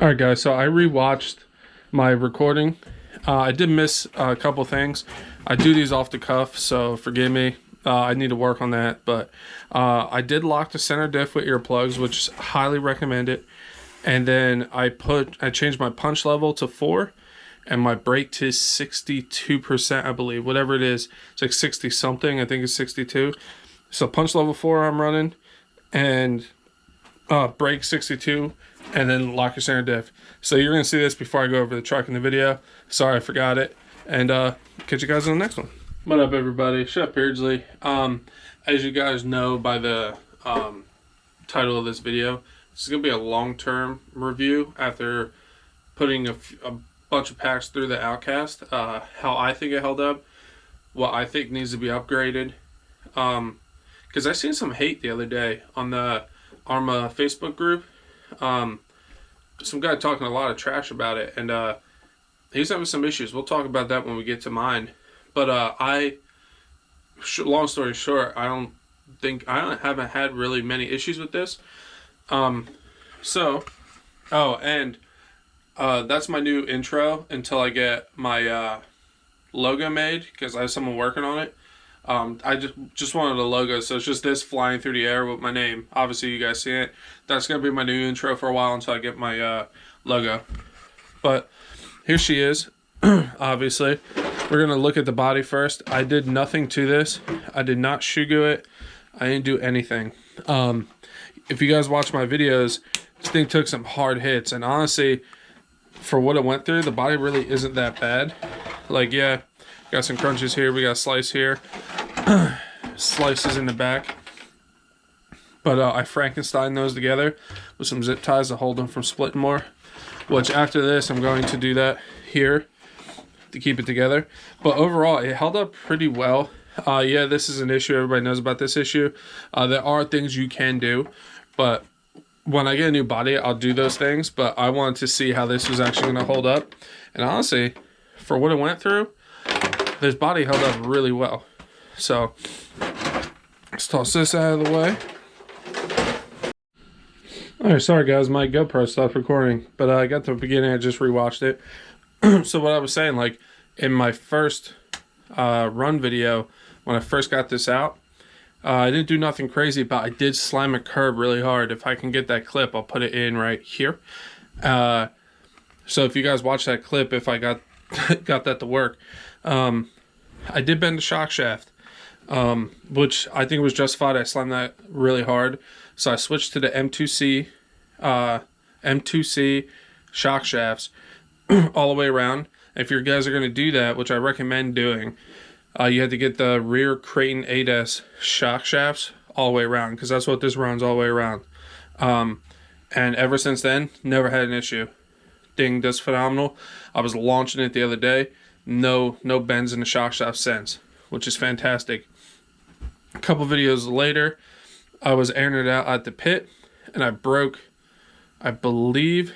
All right, guys, so I rewatched my recording. I did miss a couple things. I do these off the cuff, so forgive me. I need to work on that, but I did lock the center diff with earplugs, which highly recommend it. And then I changed my punch level to 4 and my brake to 62%, I believe. Whatever it is, it's like 60 something. I think it's 62. So punch level 4 I'm running, and brake 62, and then lock your center diff. So you're gonna see this before I go over the truck in the video. Sorry, I forgot it. And catch you guys on the next one. What up, everybody? Chef Beardsley. As you guys know by the title of this video, this is gonna be a long-term review after putting a bunch of packs through the Outcast. How I think it held up, what I think needs to be upgraded. Because I seen some hate the other day on the ARRMA Facebook group. Some guy talking a lot of trash about it, and he's having some issues. We'll talk about that when we get to mine. But long story short, I haven't had really many issues with this. That's my new intro until I get my logo made, because I have someone working on it. I just wanted a logo, so it's just this flying through the air with my name. Obviously, you guys see it. That's gonna be my new intro for a while until I get my logo. But here she is. Obviously, we're gonna look at the body first. I did nothing to this. I did not shugu it. I didn't do anything. If you guys watch my videos, this thing took some hard hits, and honestly, for what it went through, the body really isn't that bad. Like, yeah, got some crunches here. We got a slice here. Slices in the back. But I Frankenstein those together with some zip ties to hold them from splitting more. Which after this, I'm going to do that here to keep it together. But overall, it held up pretty well. Yeah, this is an issue. Everybody knows about this issue. There are things you can do, but when I get a new body, I'll do those things. But I wanted to see how this was actually going to hold up. And honestly, for what it went through, this body held up really well. So let's toss this out of the way. Alright, sorry guys, my GoPro stopped recording, but I got to the beginning, I just rewatched it. So what I was saying, like in my first run video, when I first got this out, I didn't do nothing crazy, but I did slam a curb really hard. If I can get that clip, I'll put it in right here. So if you guys watch that clip, if I got that to work, I did bend the shock shaft, which I think was justified. I slammed that really hard. So I switched to the M2C shock shafts all the way around. If you guys are going to do that, which I recommend doing, you have to get the rear Creighton 8S shock shafts all the way around, because that's what this runs all the way around. And ever since then, never had an issue. Thing does phenomenal. I was launching it the other day. No bends in the shock shaft since, which is fantastic. A couple videos later, I was airing it out at the pit, and I broke, I believe,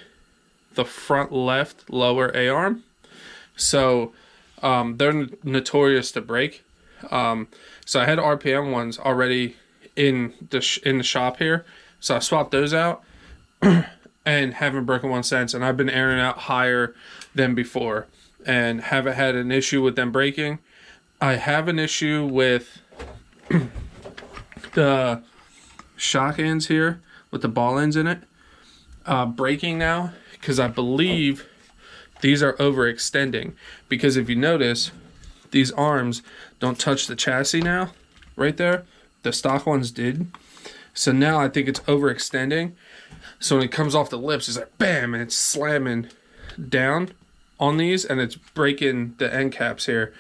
the front left lower A-arm. So they're notorious to break. So I had RPM ones already in the shop here, so I swapped those out and haven't broken one since. And I've been airing out higher than before and haven't had an issue with them breaking. I have an issue with the shock ends here with the ball ends in it breaking now, because I believe these are overextending. Because if you notice, these arms don't touch the chassis now, right there. The stock ones did. So now I think it's overextending. So when it comes off the lips, it's like bam, and it's slamming down on these, and it's breaking the end caps here.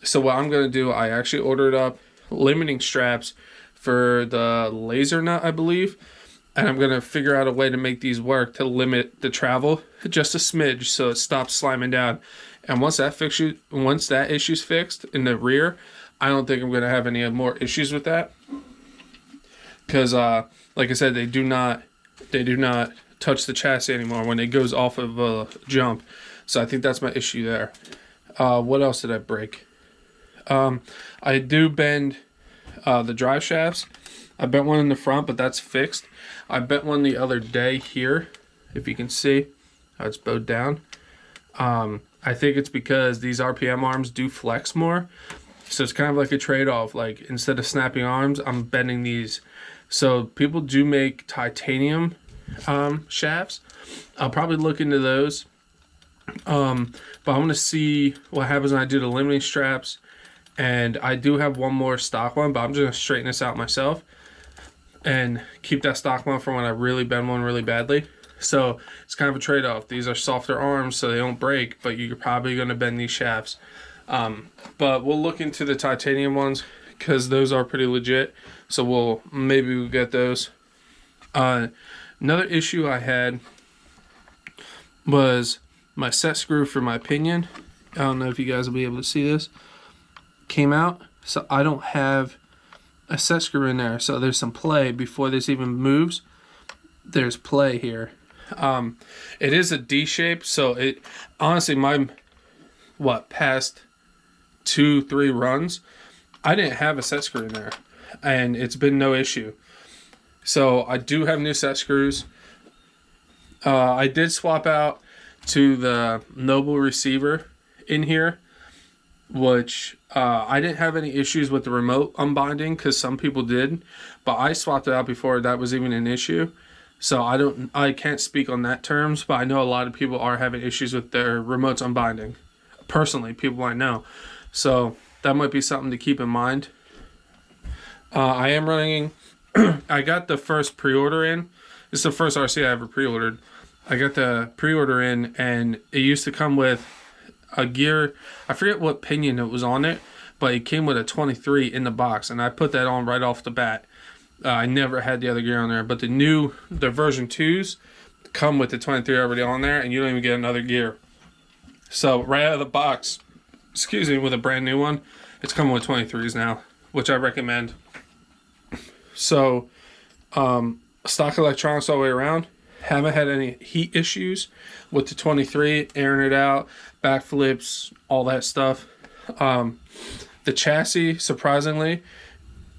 So what I'm going to do, I actually ordered up limiting straps for the laser nut, I believe, and I'm going to figure out a way to make these work to limit the travel just a smidge so it stops slamming down. And once that issue's fixed in the rear, I don't think I'm going to have any more issues with that, because like I said, they do not touch the chassis anymore when it goes off of a jump. So I think that's my issue there. What else did I break? I do bend the drive shafts. I bent one in the front, but that's fixed. I bent one the other day here, if you can see. how it's bowed down. I think it's because these RPM arms do flex more. So it's kind of like a trade-off. Like instead of snapping arms, I'm bending these. So people do make titanium shafts. I'll probably look into those. But I want to see what happens when I do the limiting straps. And I do have one more stock one, but I'm just going to straighten this out myself and keep that stock one for when I really bend one really badly. So it's kind of a trade-off. These are softer arms, so they don't break, but you're probably going to bend these shafts. But we'll look into the titanium ones because those are pretty legit. So we'll get those. Another issue I had was my set screw for my pinion. I don't know if you guys will be able to see this. Came out, so I don't have a set screw in there. So there's some play before this even moves. There's play here. It is a D shape, so it honestly past 2-3 runs, I didn't have a set screw in there, and it's been no issue. So I do have new set screws. I did swap out to the Noble receiver in here, which I didn't have any issues with the remote unbinding because some people did, but I swapped it out before that was even an issue. So I can't speak on that terms, but I know a lot of people are having issues with their remotes unbinding. Personally, people I know. So that might be something to keep in mind. I am running, I got the first pre-order in. This is the first RC I ever pre-ordered. I got the pre-order in, and it used to come with a gear. I forget what pinion it was on it, but it came with a 23 in the box, and I put that on right off the bat. I never had the other gear on there, but the version 2s come with the 23 already on there, and you don't even get another gear. So right out of the box, with a brand new one, it's coming with 23s now, which I recommend. So stock electronics all the way around. Haven't had any heat issues with the 23, airing it out, backflips, all that stuff. The chassis, surprisingly,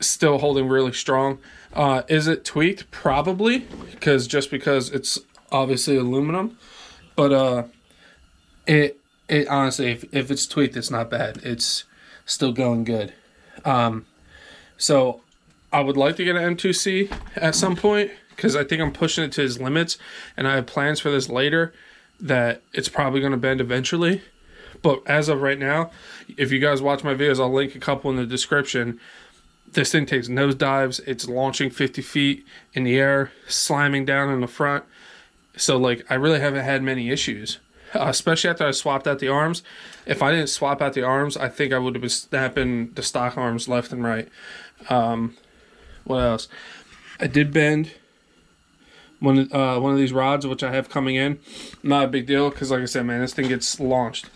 still holding really strong. Is it tweaked? Probably, because it's obviously aluminum, but it honestly, if it's tweaked, it's not bad. It's still going good. So I would like to get an M2C at some point because I think I'm pushing it to his limits, and I have plans for this later that it's probably going to bend eventually. But as of right now, if you guys watch my videos, I'll link a couple in the description. This thing takes nosedives. It's launching 50 feet in the air, slamming down in the front. So, I really haven't had many issues, especially after I swapped out the arms. If I didn't swap out the arms, I think I would have been snapping the stock arms left and right. What else? I did bend one of these rods, which I have coming in. Not a big deal because, like I said, man, this thing gets launched.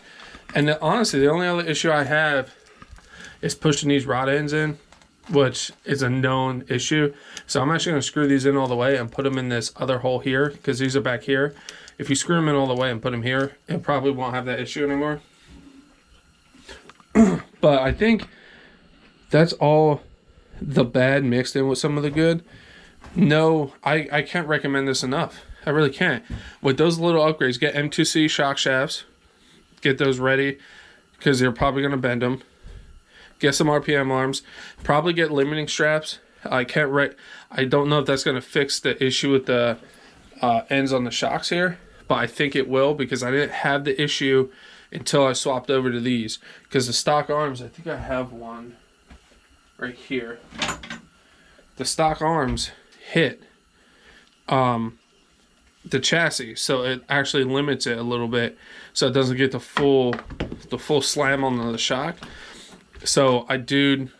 And honestly, the only other issue I have is pushing these rod ends in, which is a known issue. So I'm actually going to screw these in all the way and put them in this other hole here because these are back here. If you screw them in all the way and put them here, it probably won't have that issue anymore. But I think that's all the bad mixed in with some of the good. No, I can't recommend this enough. I really can't. With those little upgrades, get M2C shock shafts. Get those ready because you're probably going to bend them. Get some RPM arms. Probably get limiting straps. I don't know if that's going to fix the issue with the ends on the shocks here, but I think it will because I didn't have the issue until I swapped over to these. Because the stock arms, I think I have one right here. The stock arms hit the chassis, so it actually limits it a little bit, so it doesn't get the full slam on the shock. So I think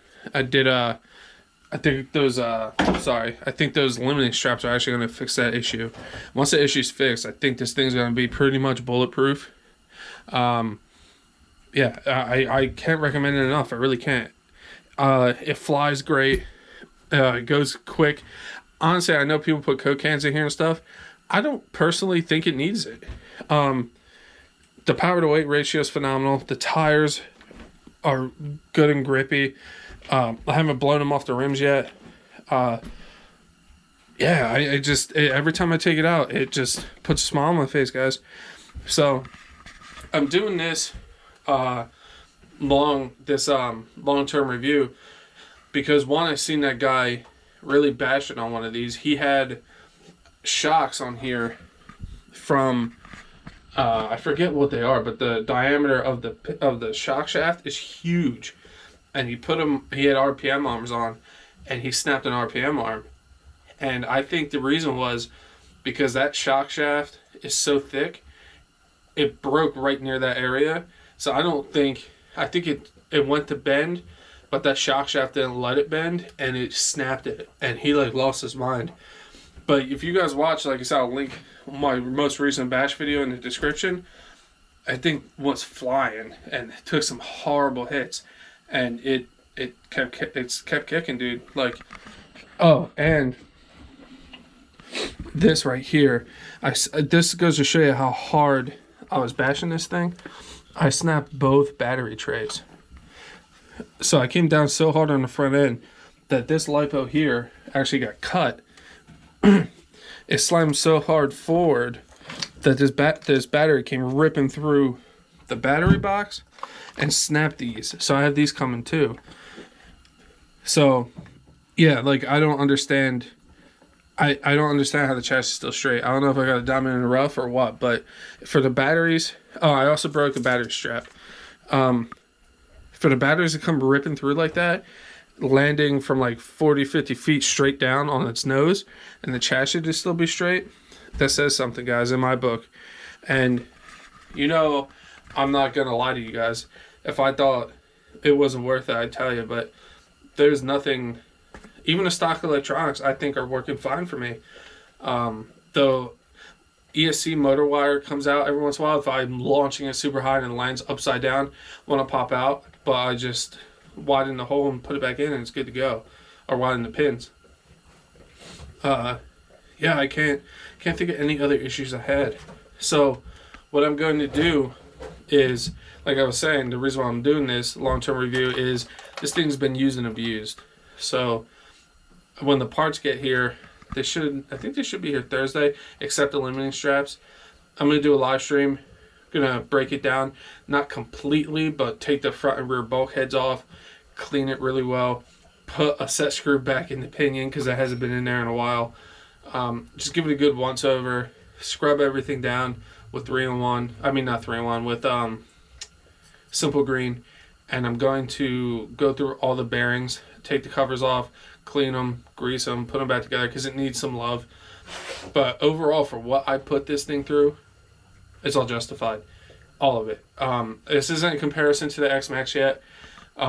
those limiting straps are actually going to fix that issue. Once the issue's fixed, I think this thing's going to be pretty much bulletproof. I can't recommend it enough. I really can't. It flies great. It goes quick. Honestly, I know people put Coke cans in here and stuff. I don't personally think it needs it. The power to weight ratio is phenomenal. The tires are good and grippy. I haven't blown them off the rims yet. Every time I take it out, it just puts a smile on my face, guys. So I'm doing this long-term review because one, I seen that guy really bashing on one of these. He had shocks on here from I forget what they are, but the diameter of the shock shaft is huge, and he had RPM arms on, and he snapped an RPM arm, and I think the reason was because that shock shaft is so thick, it broke right near that area. So I think it went to bend, but that shock shaft didn't let it bend, and it snapped it, and he like lost his mind. But if you guys watch, like I said, I'll link my most recent bash video in the description. I think was flying and took some horrible hits, and it kept kicking, dude. Like, oh, and this right here, this goes to show you how hard I was bashing this thing. I snapped both battery trays. So I came down so hard on the front end that this lipo here actually got cut. It slammed so hard forward that this battery came ripping through the battery box and snapped these. So I have these coming too. So yeah, like I don't understand. I don't understand how the chassis is still straight. I don't know if I got a diamond in the rough or what, but for the batteries, oh, I also broke the battery strap. For the batteries to come ripping through like that, landing from like 40, 50 feet straight down on its nose, and the chassis to still be straight, that says something, guys, in my book. And, you know, I'm not going to lie to you guys. If I thought it wasn't worth it, I'd tell you, but there's nothing, even the stock electronics, I think are working fine for me. Though ESC motor wire comes out every once in a while, if I'm launching it super high and it lands upside down, want to pop out, but I just widen the hole and put it back in and it's good to go, or widen the pins. Yeah, I can't think of any other issues I had. So what I'm going to do is, like I was saying, the reason why I'm doing this long-term review is this thing's been used and abused. So when the parts get here, I think they should be here Thursday, except the limiting straps. I'm going to do a live stream. I'm going to break it down, not completely, but take the front and rear bulkheads off, clean it really well, put a set screw back in the pinion because that hasn't been in there in a while. Just give it a good once over, scrub everything down with 3-in-1. I mean, not 3-in-1, with Simple Green. And I'm going to go through all the bearings, take the covers off, clean them, grease them, put them back together because it needs some love. But overall, for what I put this thing through, it's all justified. All of it. This isn't in comparison to the X-Max yet.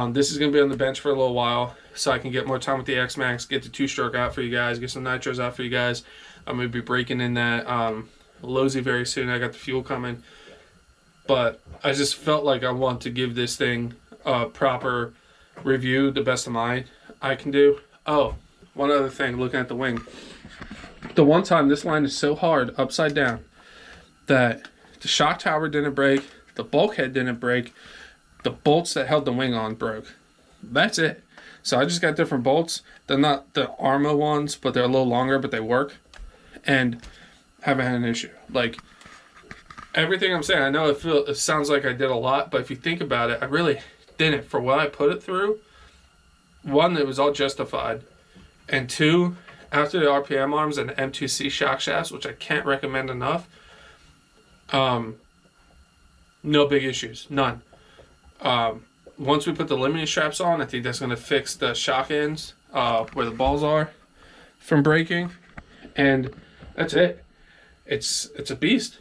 This is going to be on the bench for a little while so I can get more time with the X-Max, get the 2-stroke out for you guys, get some nitros out for you guys. I'm going to be breaking in that Losi very soon. I got the fuel coming. But I just felt like I want to give this thing a proper review, the best of I can do. Oh, one other thing, looking at the wing. The one time this line is so hard upside down that the shock tower didn't break, the bulkhead didn't break, the bolts that held the wing on broke. That's it. So I just got different bolts. They're not the ARRMA ones, but they're a little longer, but they work. And haven't had an issue. Like, everything I'm saying, I know it sounds like I did a lot, but if you think about it, I really didn't. For what I put it through, one, it was all justified. And two, after the RPM arms and the M2C shock shafts, which I can't recommend enough, no big issues. None. Once we put the limiting straps on, I think that's going to fix the shock ends where the balls are from breaking. And that's it. It's a beast.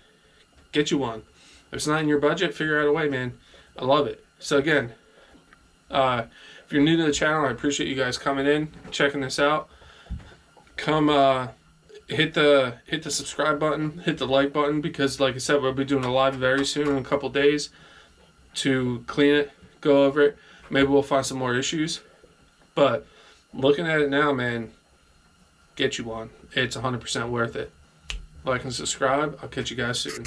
Get you one. If it's not in your budget, figure out a way, man. I love it. So again, if you're new to the channel, I appreciate you guys coming in, checking this out. Come hit the subscribe button, hit the like button, because like I said, we'll be doing a live very soon in a couple days to clean it, go over it. Maybe we'll find some more issues. But looking at it now, man, get you one. It's 100% worth it. Like and subscribe. I'll catch you guys soon.